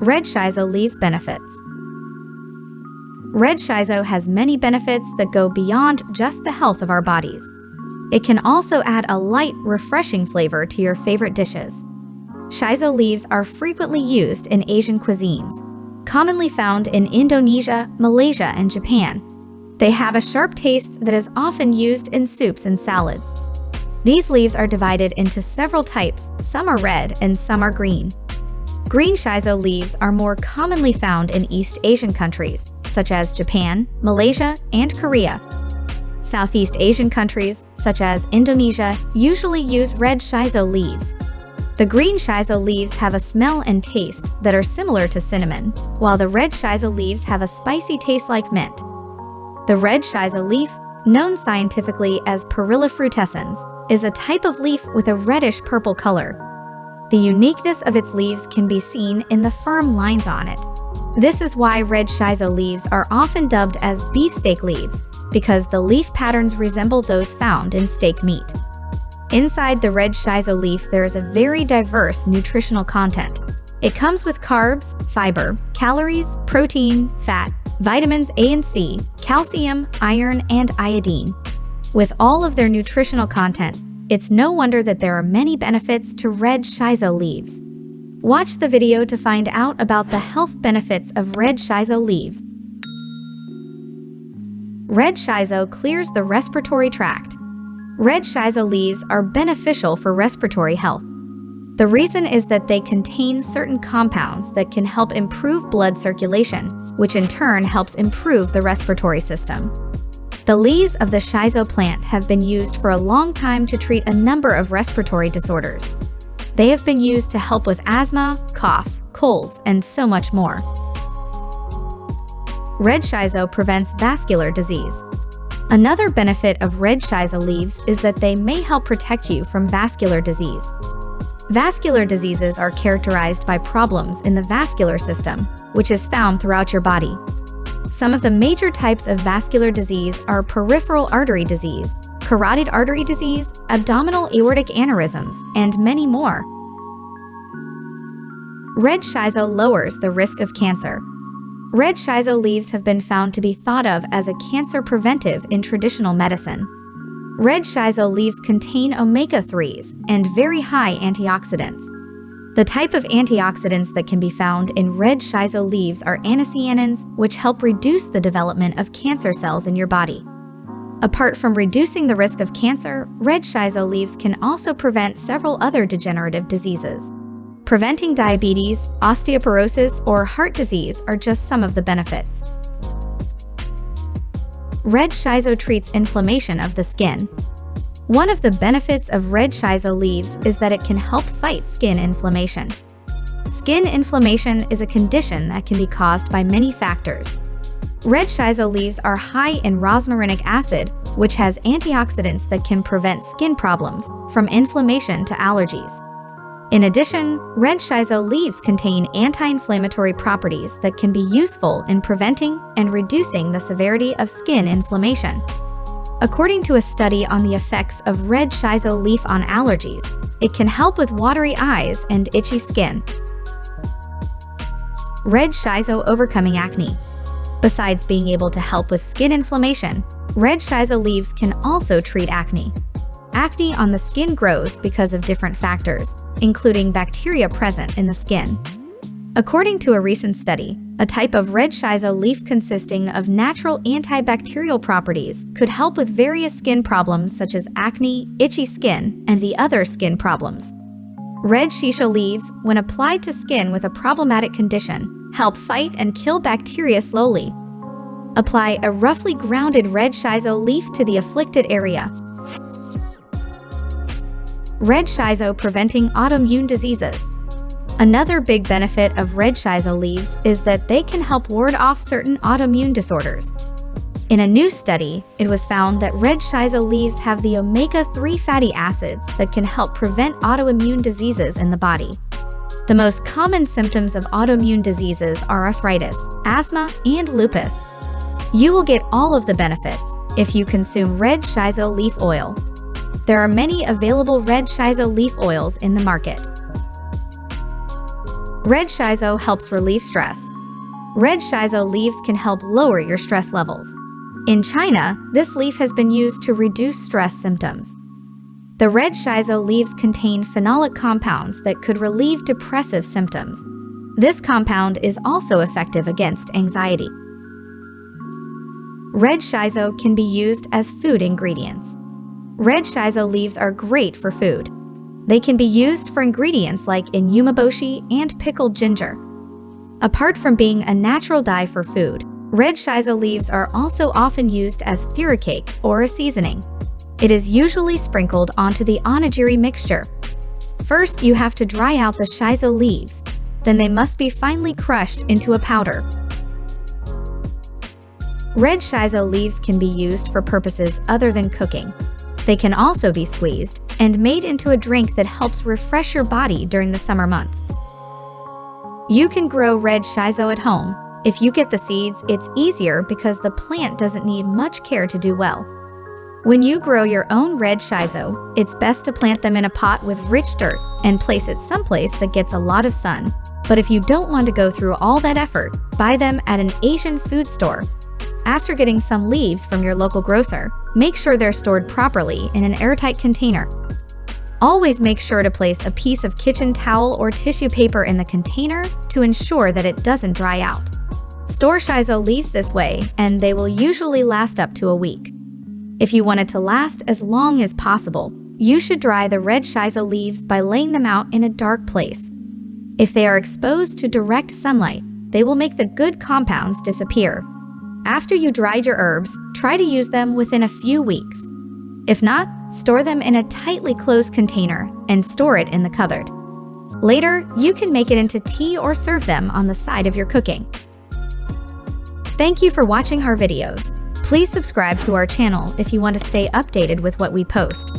Red Shiso leaves benefits. Red Shiso has many benefits that go beyond just the health of our bodies. It can also add a light, refreshing flavor to your favorite dishes. Shiso leaves are frequently used in Asian cuisines, commonly found in Indonesia, Malaysia, and Japan. They have a sharp taste that is often used in soups and salads. These leaves are divided into several types. Some are red and some are green. Green Shiso leaves are more commonly found in East Asian countries, such as Japan, Malaysia, and Korea. Southeast Asian countries, such as Indonesia, usually use red Shiso leaves. The green Shiso leaves have a smell and taste that are similar to cinnamon, while the red Shiso leaves have a spicy taste like mint. The red Shiso leaf, known scientifically as Perilla frutescens, is a type of leaf with a reddish-purple color. The uniqueness of its leaves can be seen in the firm lines on it. This is why red Shiso leaves are often dubbed as beefsteak leaves, because the leaf patterns resemble those found in steak meat. Inside the red Shiso leaf, there is a very diverse nutritional content. It comes with carbs, fiber, calories, protein, fat, vitamins A and C, calcium, iron, and iodine. With all of their nutritional content, it's no wonder that there are many benefits to red Shiso leaves. Watch the video to find out about the health benefits of red Shiso leaves. Red Shiso clears the respiratory tract. Red Shiso leaves are beneficial for respiratory health. The reason is that they contain certain compounds that can help improve blood circulation, which in turn helps improve the respiratory system. The leaves of the Shiso plant have been used for a long time to treat a number of respiratory disorders. They have been used to help with asthma, coughs, colds, and so much more. Red Shiso prevents vascular disease. Another benefit of red Shiso leaves is that they may help protect you from vascular disease. Vascular diseases are characterized by problems in the vascular system, which is found throughout your body. Some of the major types of vascular disease are peripheral artery disease, carotid artery disease, abdominal aortic aneurysms, and many more. Red Shiso lowers the risk of cancer. Red Shiso leaves have been found to be thought of as a cancer preventive in traditional medicine. Red Shiso leaves contain omega-3s and very high antioxidants. The type of antioxidants that can be found in red Shiso leaves are anthocyanins, which help reduce the development of cancer cells in your body. Apart from reducing the risk of cancer, red Shiso leaves can also prevent several other degenerative diseases. Preventing diabetes, osteoporosis, or heart disease are just some of the benefits. Red Shiso treats inflammation of the skin. One of the benefits of red Shiso leaves is that it can help fight skin inflammation. Skin inflammation is a condition that can be caused by many factors. Red Shiso leaves are high in rosmarinic acid, which has antioxidants that can prevent skin problems, from inflammation to allergies. In addition, red Shiso leaves contain anti-inflammatory properties that can be useful in preventing and reducing the severity of skin inflammation. According to a study on the effects of red Shiso leaf on allergies, it can help with watery eyes and itchy skin. Red Shiso overcoming acne. Besides being able to help with skin inflammation, red Shiso leaves can also treat acne. Acne on the skin grows because of different factors, including bacteria present in the skin. According to a recent study, a type of red Shiso leaf consisting of natural antibacterial properties could help with various skin problems such as acne, itchy skin, and the other skin problems. Red Shiso leaves, when applied to skin with a problematic condition, help fight and kill bacteria slowly. Apply a roughly grounded red Shiso leaf to the afflicted area. Red Shiso preventing autoimmune diseases. Another big benefit of red Shiso leaves is that they can help ward off certain autoimmune disorders. In a new study, it was found that red Shiso leaves have the omega-3 fatty acids that can help prevent autoimmune diseases in the body. The most common symptoms of autoimmune diseases are arthritis, asthma, and lupus. You will get all of the benefits if you consume red Shiso leaf oil. There are many available red Shiso leaf oils in the market. Red Shiso helps relieve stress. Red Shiso leaves can help lower your stress levels. In China, this leaf has been used to reduce stress symptoms. The red Shiso leaves contain phenolic compounds that could relieve depressive symptoms. This compound is also effective against anxiety. Red Shiso can be used as food ingredients. Red Shiso leaves are great for food. They can be used for ingredients like in umeboshi and pickled ginger. Apart from being a natural dye for food, red Shiso leaves are also often used as furicake or a seasoning. It is usually sprinkled onto the onigiri mixture. First, you have to dry out the Shiso leaves. Then they must be finely crushed into a powder. Red Shiso leaves can be used for purposes other than cooking. They can also be squeezed and made into a drink that helps refresh your body during the summer months. You can grow red Shiso at home. If you get the seeds, it's easier because the plant doesn't need much care to do well. When you grow your own red Shiso, it's best to plant them in a pot with rich dirt and place it someplace that gets a lot of sun. But if you don't want to go through all that effort, buy them at an Asian food store. After getting some leaves from your local grocer, make sure they're stored properly in an airtight container. Always make sure to place a piece of kitchen towel or tissue paper in the container to ensure that it doesn't dry out. Store Shiso leaves this way, and they will usually last up to a week. If you want it to last as long as possible, you should dry the red Shiso leaves by laying them out in a dark place. If they are exposed to direct sunlight, they will make the good compounds disappear. After you dried your herbs, try to use them within a few weeks. If not, store them in a tightly closed container and store it in the cupboard. Later, you can make it into tea or serve them on the side of your cooking. Thank you for watching our videos. Please subscribe to our channel if you want to stay updated with what we post.